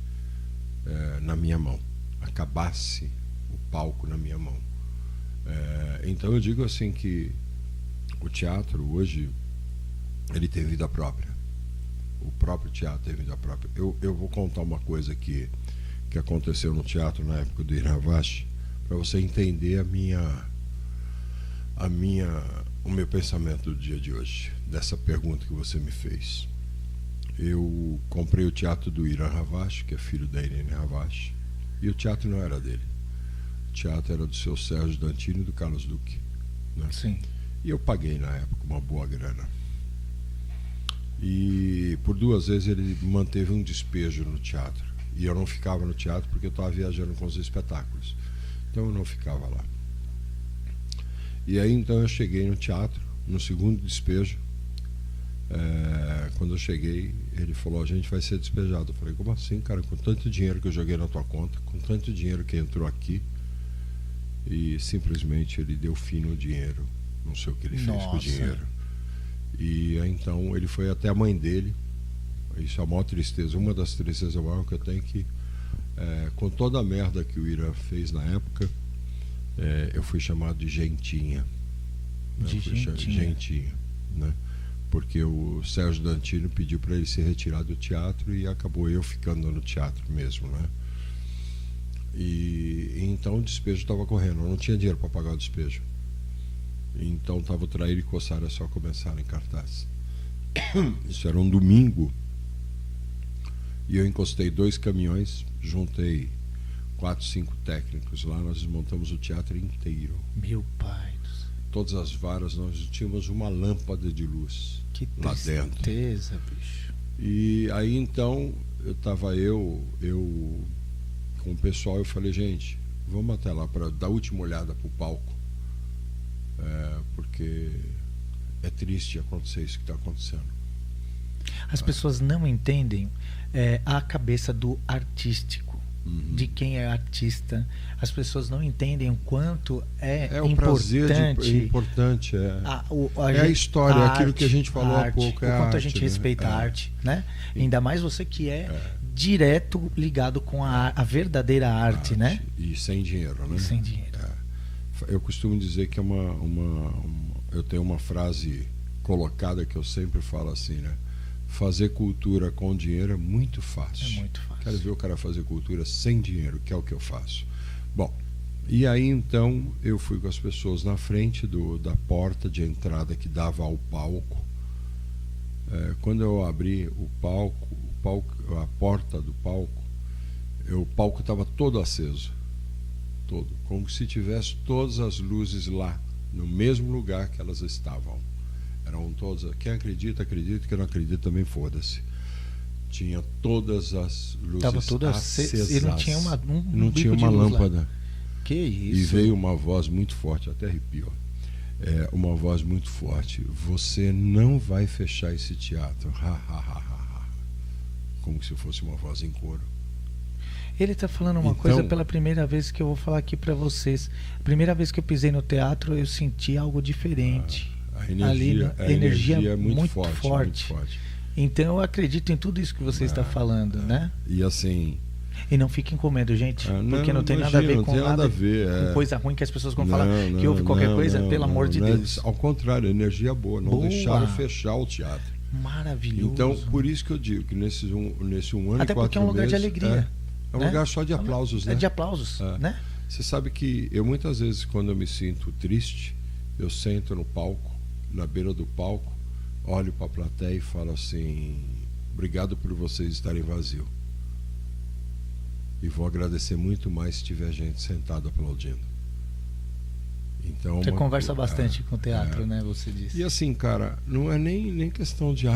na minha mão, acabasse o palco na minha mão. Então eu digo assim que o teatro hoje ele tem vida própria. O próprio teatro tem vida própria. Eu vou contar uma coisa que aconteceu no teatro na época do Irã Ravache, para você entender o meu pensamento do dia de hoje, dessa pergunta que você me fez. Eu comprei o teatro do Irã Ravache, que é filho da Irene Ravache, e o teatro não era dele. O teatro era do seu Sérgio Dantini e do Carlos Duque, né? Sim. E eu paguei na época uma boa grana. E por 2 vezes ele manteve um despejo no teatro. E eu não ficava no teatro porque eu estava viajando com os espetáculos. Então eu não ficava lá. E aí então eu cheguei no teatro, no segundo despejo, Quando eu cheguei, ele falou: a gente vai ser despejado. Eu falei: como assim, cara? Com tanto dinheiro que eu joguei na tua conta, com tanto dinheiro que entrou aqui. E simplesmente ele deu fim no dinheiro. Não sei o que ele fez com o dinheiro. E então ele foi até a mãe dele. Isso é a maior tristeza. Uma das tristezas maiores que eu tenho é que, com toda a merda que o Ira fez na época, eu fui chamado de Gentinha. Gentinha, né? Porque o Sérgio Dantino pediu para ele se retirar do teatro e acabou eu ficando no teatro mesmo, né? E então o despejo estava correndo, eu não tinha dinheiro para pagar o despejo. Então estava o Traíra e Coçara só começaram em cartaz. Isso era um domingo. E eu encostei 2 caminhões, juntei 4, 5 técnicos lá, nós desmontamos o teatro inteiro. Meu pai. Todas as varas, nós tínhamos uma lâmpada de luz lá dentro. Que tristeza, bicho. E aí então, eu com o pessoal, eu falei: gente, vamos até lá para dar a última olhada pro palco. Porque é triste acontecer isso que está acontecendo. As pessoas não entendem a cabeça do artístico, de quem é artista. As pessoas não entendem o quanto é o importante. prazer importante. A história, a aquilo arte, que a gente falou há pouco. O quanto a gente respeita a arte, né? Ainda mais você que direto ligado com a verdadeira arte, né? E sem dinheiro, né? E sem dinheiro. Eu costumo dizer que eu tenho uma frase colocada que eu sempre falo assim, né? Fazer cultura com dinheiro é muito fácil. É muito fácil. Quero ver o cara fazer cultura sem dinheiro, que é o que eu faço. Bom, e aí então eu fui com as pessoas na frente da porta de entrada que dava ao palco. Quando eu abri o palco, a porta do palco, o palco estava todo aceso. Todo, como se tivesse todas as luzes lá, no mesmo lugar que elas estavam. Eram todas. Quem acredita, acredita. Quem não acredita também, foda-se. Tinha todas as luzes. Estava tudo acesas. E não tinha uma lâmpada. Lá. Que isso. E veio uma voz muito forte, até arrepio. Uma voz muito forte: você não vai fechar esse teatro. Como se fosse uma voz em coro. Ele está falando uma coisa pela primeira vez que eu vou falar aqui para vocês. Primeira vez que eu pisei no teatro, eu senti algo diferente. A energia é muito forte. Então eu acredito em tudo isso que você está falando, né? E assim... E não fiquem com medo, gente, porque não tem nada a ver com com coisa ruim que as pessoas vão falar que houve qualquer coisa, pelo amor de Deus. Ao contrário, energia boa, não deixaram fechar o teatro. Maravilhoso. Então, por isso que eu digo que nesse um ano até e 4 meses... Até porque é um lugar de alegria. É um lugar só de aplausos, né? É de aplausos, né? Você sabe que eu muitas vezes, quando eu me sinto triste, eu sento no palco, na beira do palco, olho para a plateia e falo assim: obrigado por vocês estarem vazio. E vou agradecer muito mais se tiver gente sentada aplaudindo. Então, você conversa bastante com o teatro, né? Você disse. E assim, cara, não é nem questão de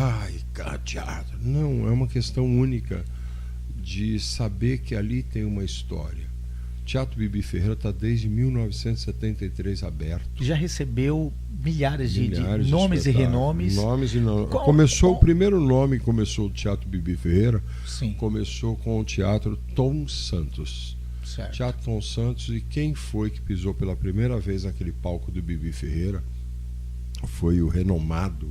teatro. Não, é uma questão única de saber que ali tem uma história. O Teatro Bibi Ferreira está desde 1973 aberto. Já recebeu milhares de nomes e renomes. O primeiro nome que começou o Teatro Bibi Ferreira. Sim. Começou com o Teatro Tom Santos. Certo. Teatro Tom Santos, e quem foi que pisou pela primeira vez naquele palco do Bibi Ferreira foi o renomado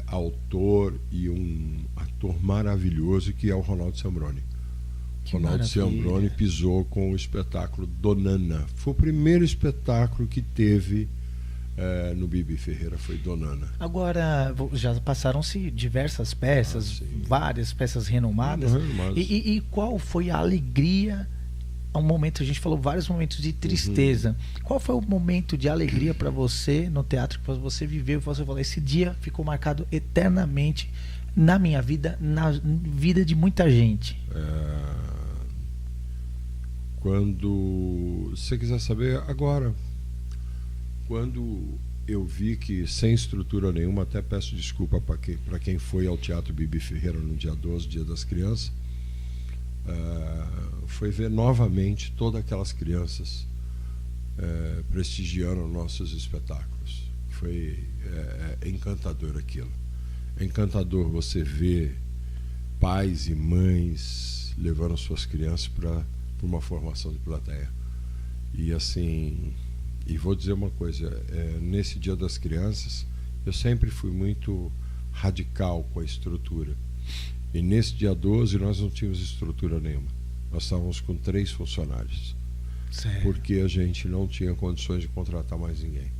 autor e um ator maravilhoso que é o Ronaldo Sambroni. Ronaldo Sambroni pisou com o espetáculo Donana. Foi o primeiro espetáculo que teve no Bibi Ferreira, foi Donana. Agora, já passaram-se diversas peças, várias peças renomadas. E qual foi a alegria? Um momento, a gente falou vários momentos de tristeza. Qual foi o momento de alegria para você no teatro que você viveu e você falou: esse dia ficou marcado eternamente na minha vida, na vida de muita gente? Quando você quiser saber, agora, quando eu vi que sem estrutura nenhuma, até peço desculpa para quem foi ao Teatro Bibi Ferreira no dia 12, Dia das Crianças, foi ver novamente todas aquelas crianças prestigiando nossos espetáculos. Foi encantador aquilo. É encantador você ver pais e mães levando suas crianças para uma formação de plateia. E assim, e vou dizer uma coisa, nesse Dia das Crianças, eu sempre fui muito radical com a estrutura. E nesse dia 12 nós não tínhamos estrutura nenhuma. Nós estávamos com 3 funcionários. Sério? Porque a gente não tinha condições de contratar mais ninguém.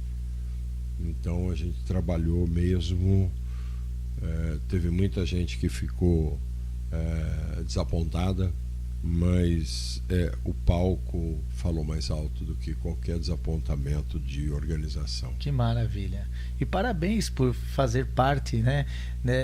Então a gente trabalhou mesmo. Teve muita gente que ficou desapontada, mas o palco falou mais alto do que qualquer desapontamento de organização. Que maravilha. E parabéns por fazer parte, né,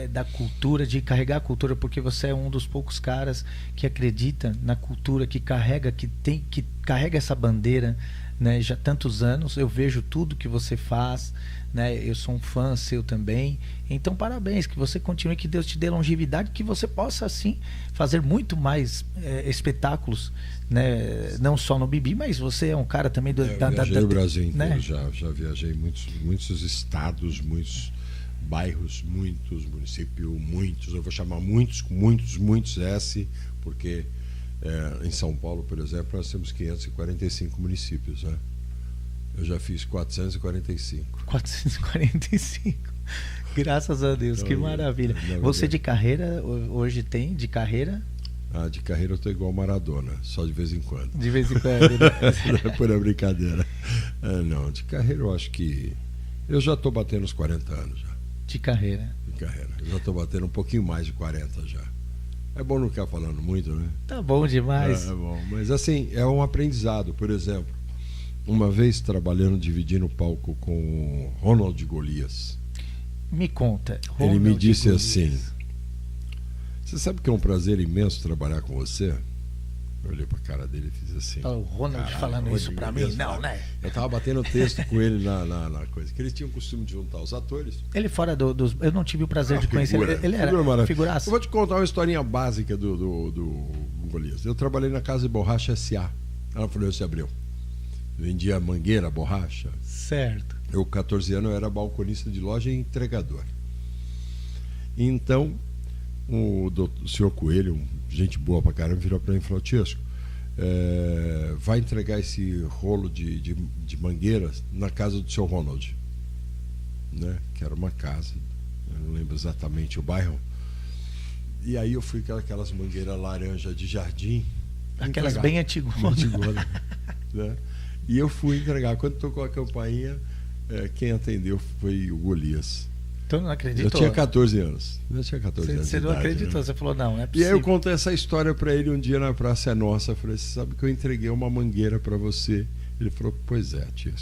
da cultura, de carregar a cultura, porque você é um dos poucos caras que acredita na cultura, que carrega essa bandeira, né, já há tantos anos. Eu vejo tudo que você faz, né, eu sou um fã seu também. Então parabéns, que você continue, que Deus te dê longevidade, que você possa assim fazer muito mais espetáculos, né, não só no Bibi, mas você é um cara também viajei o Brasil inteiro, né? já viajei muitos estados, muitos bairros, muitos municípios, eu vou chamar muitos S, porque em São Paulo, por exemplo, nós temos 545 municípios, né? Eu já fiz 445. 445. Graças a Deus, então, que maravilha. Você de carreira, hoje tem de carreira? De carreira eu tô igual Maradona, só de vez em quando. De vez em quando, né? Não é pura brincadeira. Não, de carreira eu acho que eu já tô batendo os 40 anos já. De carreira? De carreira. Eu já tô batendo um pouquinho mais de 40 já. É bom não ficar falando muito, né? Tá bom demais. É bom, mas assim, é um aprendizado. Por exemplo, uma vez trabalhando, dividindo o palco com o Ronald Golias. Me conta. Ele me disse assim: você sabe que é um prazer imenso trabalhar com você? Eu olhei pra cara dele e fiz assim. O Ronald falando isso pra mim? Não, né? Eu tava batendo texto com ele na coisa. Que eles tinham o costume de juntar os atores. Ele fora dos... Eu não tive o prazer de conhecer ele. Ele era figuraça. Eu vou te contar uma historinha básica do Golias. Eu trabalhei na Casa de Borracha S.A. Ela falou, se abriu. Vendia mangueira, borracha. Certo. Eu, com 14 anos, eu era balconista de loja e entregador. Então, o senhor Coelho, gente boa pra caramba, virou pra mim e falou: Tiesco, vai entregar esse rolo de mangueiras na casa do seu Ronald, né? Que era uma casa, eu não lembro exatamente o bairro. E aí eu fui com aquelas mangueiras laranja de jardim. Aquelas entregar, bem antigonas. Né? E eu fui entregar. Quando tocou a campainha, quem atendeu foi o Golias. Então não acreditou? Eu tinha 14 anos. Você não acreditou, né? Você falou, não é possível. E aí eu contei essa história para ele um dia na Praça é Nossa. Eu falei, você sabe que eu entreguei uma mangueira para você? Ele falou, pois é, tio.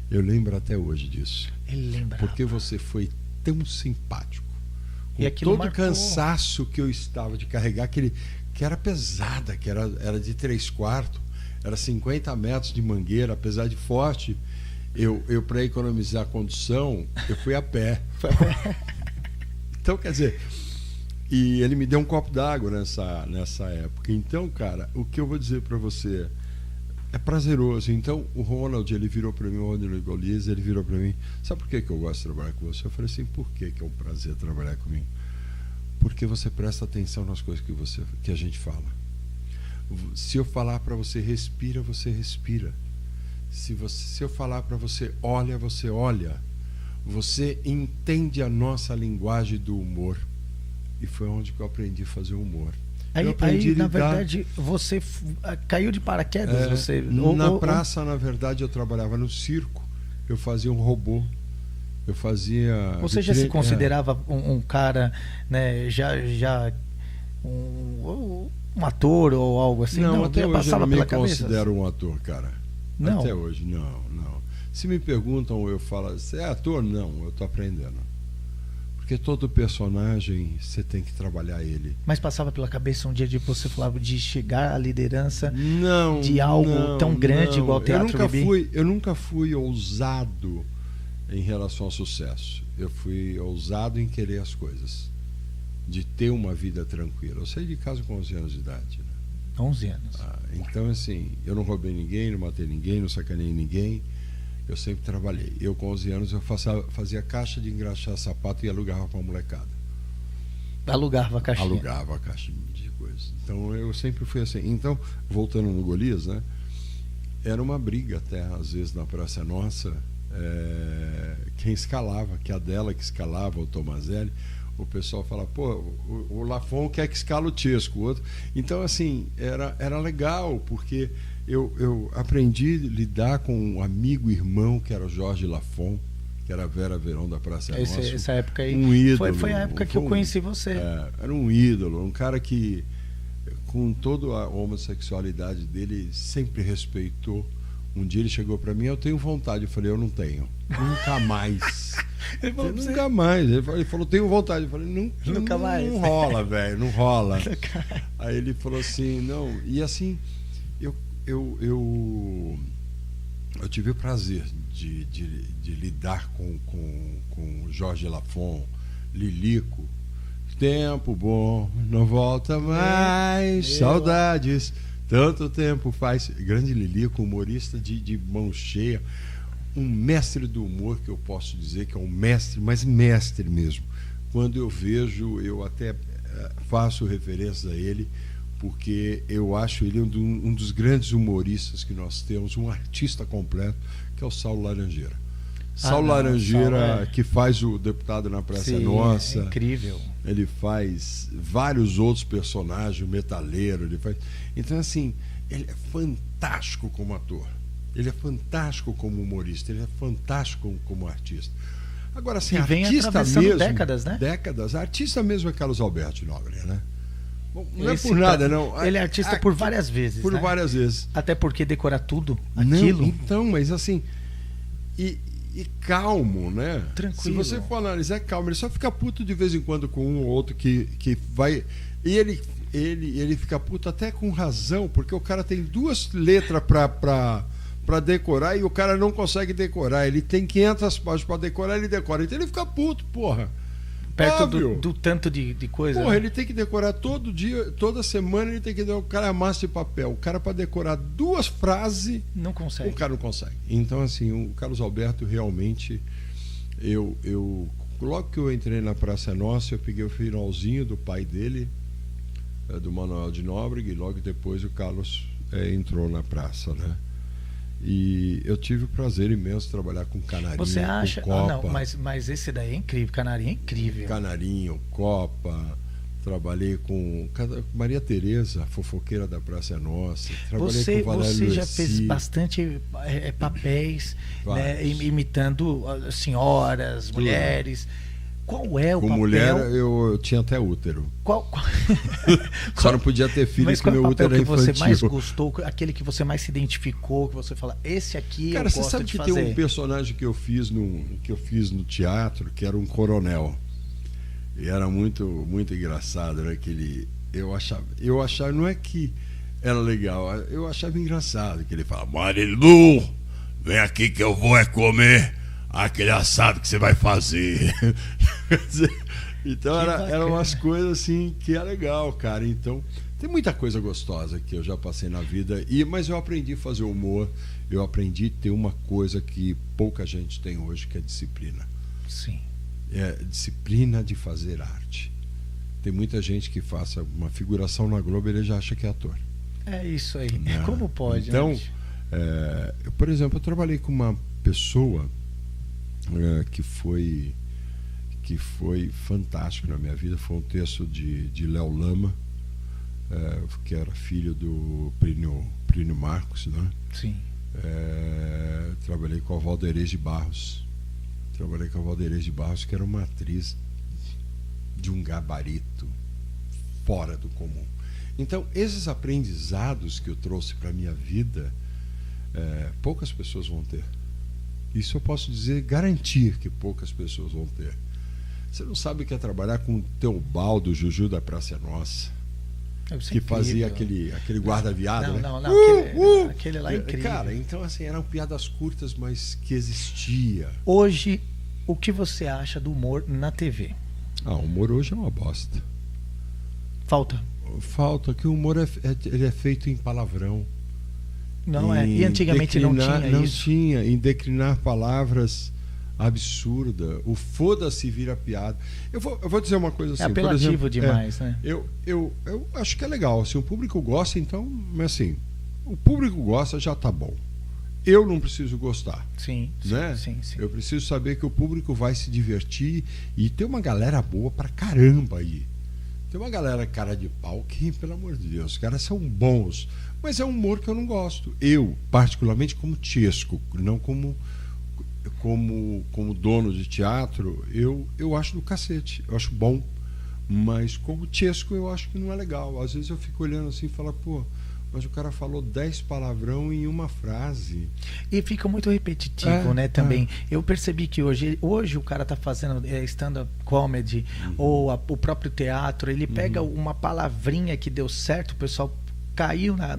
Eu lembro até hoje disso. Ele lembra. Porque você foi tão simpático. Com E todo o marcou. cansaço que eu estava de carregar, que era pesada, que era de 3/4, era 50 metros de mangueira, apesar de forte. Eu para economizar a condução, eu fui a pé. Então, quer dizer, e ele me deu um copo d'água nessa época. Então, cara, o que eu vou dizer para você é prazeroso. Então, o Ronald, ele virou para mim, o Ronald Golias, ele virou para mim, sabe por que eu gosto de trabalhar com você? Eu falei assim, por que é um prazer trabalhar comigo? Porque você presta atenção nas coisas que a gente fala. Se eu falar para você respira, você respira. Se eu falar para você olha, você olha. Você entende a nossa linguagem do humor. E foi onde que eu aprendi a fazer humor. Aí na verdade, você caiu de paraquedas? Na praça, na verdade, eu trabalhava no circo. Eu fazia um robô. Eu fazia... Você já se considerava um cara, né, já um ator ou algo assim? Não, até hoje eu não me considero um ator, cara. Não. Até hoje, não. Se me perguntam, eu falo, você é ator? Não, eu estou aprendendo. Porque todo personagem, você tem que trabalhar ele. Mas passava pela cabeça um dia de você falar de chegar à liderança de algo tão grande igual o Teatro Bibi? Eu nunca fui ousado em relação ao sucesso. Eu fui ousado em querer as coisas. De ter uma vida tranquila. Eu saí de casa com 11 anos de idade. Né? 11 anos. Então, assim, eu não roubei ninguém, não matei ninguém, não sacanei ninguém. Eu sempre trabalhei. Eu, com 11 anos, eu fazia caixa de engraxar sapato e alugava para a molecada. Alugava a caixinha. Alugava a caixinha de coisas. Então eu sempre fui assim. Então, voltando no Golias, né? Era uma briga até, às vezes, na Praça Nossa, quem escalava, que a dela que escalava, o Tomazelli, o pessoal fala, pô, o Lafon quer que escala o Chesco, o outro. Então, assim, era legal, porque eu aprendi a lidar com um amigo irmão, que era o Jorge Lafon, que era a Vera Verão da Praça Nossa. Essa época aí, um ídolo, foi a época que eu conheci você. Era um ídolo, um cara que, com toda a homossexualidade dele, sempre respeitou. Um dia ele chegou para mim, eu tenho vontade. Eu falei, eu não tenho. Nunca mais. Ele falou, nunca mais. Ele falou, tenho vontade. Eu falei, nunca mais. Não rola, velho, não rola. Aí ele falou assim, não. E assim, eu tive o prazer de lidar com Jorge Lafon, Lilico. Tempo bom, não volta mais, saudades. Tanto tempo faz. Grande Lilico, humorista de mão cheia, um mestre do humor, que eu posso dizer que é um mestre, mas mestre mesmo. Quando eu vejo, eu até faço referências a ele, porque eu acho ele um dos grandes humoristas que nós temos, um artista completo, que é o Saulo Laranjeira. Saulo Laranjeira, que faz o Deputado na Praça Nossa. É incrível. Ele faz vários outros personagens, o Metaleiro, ele faz. Então, assim, ele é fantástico como ator. Ele é fantástico como humorista, ele é fantástico como artista. Agora, assim, e vem artista mesmo. Décadas, né? Décadas. Artista mesmo é Carlos Alberto Nóbrega, né? Bom, não é por nada, não. Ele é artista por várias vezes. Por várias vezes. Até porque decorar tudo aquilo. Não, então, mas assim. E calmo, né? Tranquilo. Se você for analisar, é calmo. Ele só fica puto de vez em quando com um ou outro que vai. E ele fica puto até com razão, porque o cara tem 2 letras para decorar e o cara não consegue decorar. Ele tem 500 páginas para decorar, ele decora. Então ele fica puto, porra. Perto do tanto de coisa. Porra, né? Ele tem que decorar todo dia, toda semana ele tem que dar o cara massa de papel. O cara para decorar 2 frases, não consegue. O cara não consegue. Então, assim, o Carlos Alberto realmente, logo que eu entrei na Praça Nossa, eu peguei o finalzinho do pai dele, do Manuel de Nóbrega, e logo depois o Carlos entrou na praça, né? E eu tive o prazer imenso de trabalhar com Canarinho, Você acha? com Copa. Não, mas esse daí é incrível. Canarinho é incrível. Canarinho, Copa. Trabalhei com Maria Tereza, fofoqueira da Praça Nossa. Trabalhei com Valério Você já Luci. fez bastante papéis, né, imitando senhoras, mulheres. Qual é o papel? Com mulher, eu tinha até útero. Só não podia ter filho, mas porque meu útero era infantil. Você mais gostou, aquele que você mais se identificou, que você fala, esse aqui Cara, eu gosto de fazer. você sabe que tem um personagem que eu fiz no teatro, que era um coronel. E era muito, muito engraçado, né? Que eu achava, não é que era legal, eu achava engraçado que ele falava, Marilu, vem aqui que eu vou comer aquele assado que você vai fazer. Então eram umas coisas assim que é legal, cara. Então tem muita coisa gostosa que eu já passei na vida, mas eu aprendi a fazer humor, eu aprendi a ter uma coisa que pouca gente tem hoje, que é disciplina. Sim. É disciplina de fazer arte. Tem muita gente que faça uma figuração na Globo e ele já acha que é ator. É isso aí. Como pode? Então, por exemplo, eu trabalhei com uma pessoa que foi fantástico na minha vida. Foi um texto de Léo Lama, que era filho do Plínio Marcos, né? Sim. Trabalhei com a Valderez de Barros. Que era uma atriz de um gabarito fora do comum. Então, esses aprendizados que eu trouxe para a minha vida, poucas pessoas vão ter. Isso eu posso dizer, garantir que poucas pessoas vão ter. Você não sabe o que é trabalhar com o Teobaldo Juju da Praça Nossa, que fazia aquele guarda-viado, né? Aquele lá é incrível. Cara, então assim, eram piadas curtas, mas que existia. Hoje, o que você acha do humor na TV? O humor hoje é uma bosta. Falta, que o humor ele é feito em palavrão. Não é. E antigamente não tinha isso. Não tinha, em declinar palavras absurda. O foda-se vira piada. Eu vou dizer uma coisa assim. É apelativo por exemplo, demais, né? Eu acho que é legal. Se o público gosta, então, mas assim, o público gosta, já tá bom. Eu não preciso gostar. Sim, né? sim. Eu preciso saber que o público vai se divertir e tem uma galera boa pra caramba aí. Tem uma galera cara de pau que, pelo amor de Deus, os caras são bons. Mas é um humor que eu não gosto. Eu, particularmente, como Chesco, não como dono de teatro, eu acho do cacete. Eu acho bom. Mas como Chesco, eu acho que não é legal. Às vezes eu fico olhando assim e falo, pô, mas o cara falou 10 palavrão em uma frase. E fica muito repetitivo, né, também. Eu percebi que hoje o cara tá fazendo stand-up comedy, ou o próprio teatro, ele pega uma palavrinha que deu certo, o pessoal caiu na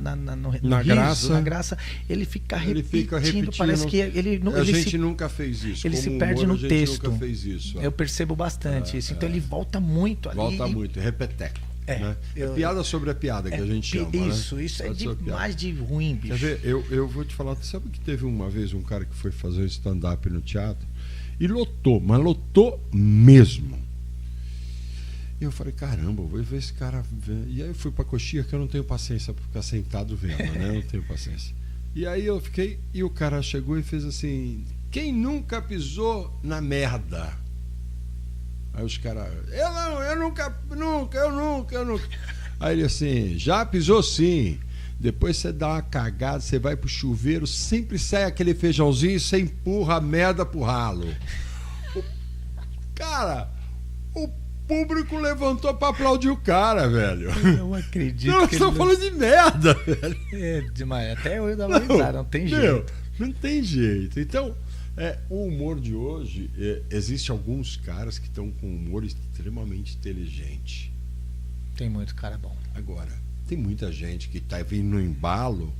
graça, ele fica repetindo, parece que a gente nunca fez isso. Ele como se perde humor, no texto. Nunca fez isso. Eu percebo bastante isso. Então ele volta muito ali. Volta muito, repeteco. Né? Piada sobre a piada que a gente chama. Isso né? é mais de ruim, bicho. Quer ver? Eu vou te falar, sabe que teve uma vez um cara que foi fazer stand-up no teatro e lotou, mas lotou mesmo. E eu falei, caramba, vou ver esse cara. E aí eu fui pra coxinha, que eu não tenho paciência pra ficar sentado vendo, né? Eu não tenho paciência. E aí eu fiquei, e o cara chegou e fez assim: quem nunca pisou na merda? Aí os caras, eu nunca. Aí ele assim, já pisou sim. Depois você dá uma cagada, você vai pro chuveiro, sempre sai aquele feijãozinho e você empurra a merda pro ralo. O público levantou pra aplaudir o cara, velho. Eu não acredito. Nós estamos falando de merda, velho. É demais. Até eu dava risada, não tem jeito. Não tem jeito. Então, o humor de hoje, existe alguns caras que estão com humor extremamente inteligente. Tem muito cara bom. Agora, tem muita gente que tá vindo no embalo.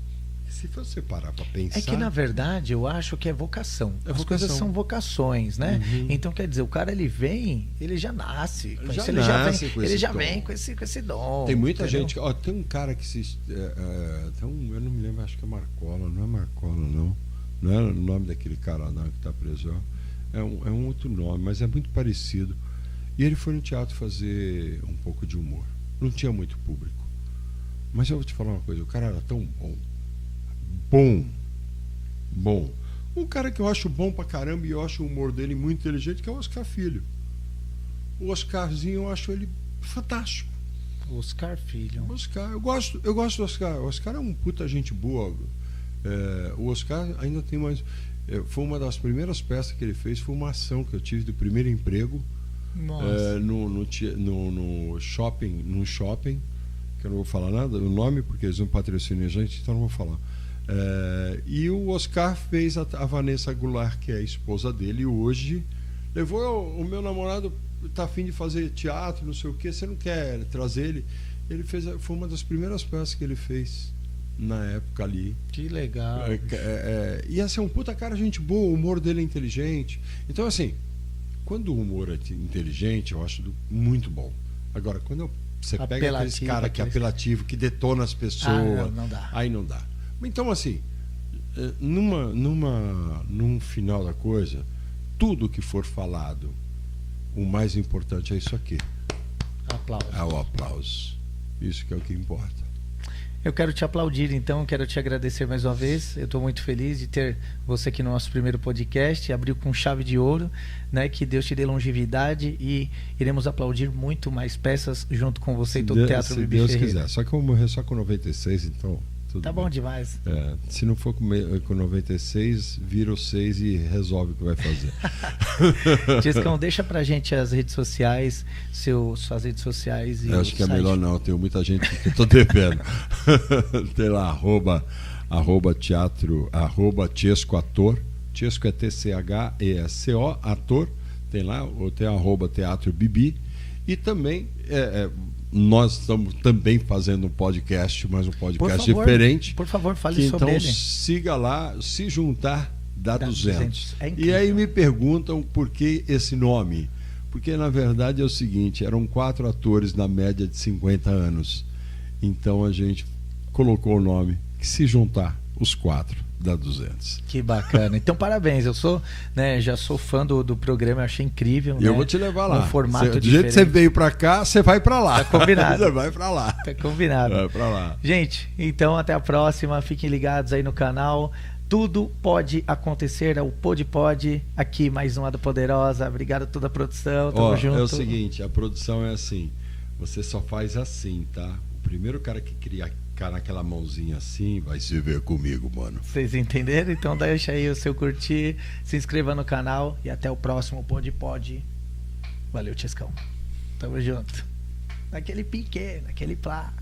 Se você parar para pensar... É que, na verdade, eu acho que é vocação. As coisas são vocações, né? Então, quer dizer, o cara, ele vem, ele já nasce. Ele já vem com esse dom. Tem muita gente... Ó, tem um cara que se... eu não me lembro, acho que é Marcola. Não é Marcola, não. Não é o nome daquele cara não, que está preso. É um outro nome, mas é muito parecido. E ele foi no teatro fazer um pouco de humor. Não tinha muito público. Mas eu vou te falar uma coisa, o cara era tão bom. Um cara que eu acho bom pra caramba e eu acho o humor dele muito inteligente, que é o Oscar Filho. O Oscarzinho, eu acho ele fantástico. Oscar Filho. Eu gosto do Oscar. O Oscar é um puta gente boa. O Oscar ainda tem mais... foi uma das primeiras peças que ele fez, foi uma ação que eu tive do primeiro emprego. Nossa. No shopping, que eu não vou falar nada, o nome, porque eles não patrocinam a gente, então não vou falar. E o Oscar fez a Vanessa Goulart, que é a esposa dele, e hoje levou o meu namorado, tá afim de fazer teatro, não sei o que, você não quer trazer ele? Ele fez, foi uma das primeiras peças que ele fez na época ali. Que legal. E assim, um puta cara, gente boa, o humor dele é inteligente. Então, assim, quando o humor é inteligente, eu acho muito bom. Agora, quando você pega aqueles cara que é apelativo, que detona as pessoas, não dá. Aí não dá. Então, assim, num final da coisa, tudo que for falado, o mais importante é isso aqui. Aplausos. É o aplauso. Isso que é o que importa. Eu quero te aplaudir, então, quero te agradecer mais uma vez. Eu estou muito feliz de ter você aqui no nosso primeiro podcast. Abriu com chave de ouro, né? Que Deus te dê longevidade e iremos aplaudir muito mais peças junto com você e todo o Teatro Bibi Ferreira. Se Deus quiser. Só que eu vou morrer só com 96, então... Tá bom demais. Se não for com 96, vira o 6 e resolve o que vai fazer. Tiescão, deixa pra gente as redes sociais, suas redes sociais. E acho que é melhor não, tem muita gente que eu tô devendo. Tem lá, @teatro, @Chesco Ator. Chesco é TCHESCO, ator. Tem lá, ou tem @Teatro Bibi. E também... nós estamos também fazendo um podcast, mas um podcast diferente. Por favor, fale sobre ele. Então siga lá, se juntar dá 200. E aí me perguntam por que esse nome. Porque na verdade é o seguinte, eram 4 atores na média de 50 anos. Então a gente colocou o nome que se juntar os 4 dá 200. Que bacana. Então, parabéns. Eu sou, né, já sou fã do programa, eu achei incrível. E eu vou te levar lá. Um formato do jeito que você veio pra cá, você vai pra lá. Tá combinado. Você vai pra lá. Tá combinado. Vai pra lá. Gente, então até a próxima. Fiquem ligados aí no canal. Tudo pode acontecer, é o Pode. Aqui mais uma do Poderosa. Obrigado a toda a produção. Tamo junto. É o seguinte, a produção é assim. Você só faz assim, tá? O primeiro cara que criar naquela mãozinha assim vai se ver comigo, mano. Vocês entenderam? Então deixa aí o seu curtir, se inscreva no canal e até o próximo Pode. Valeu, Tiscão. Tamo junto. Naquele pique, naquele plá.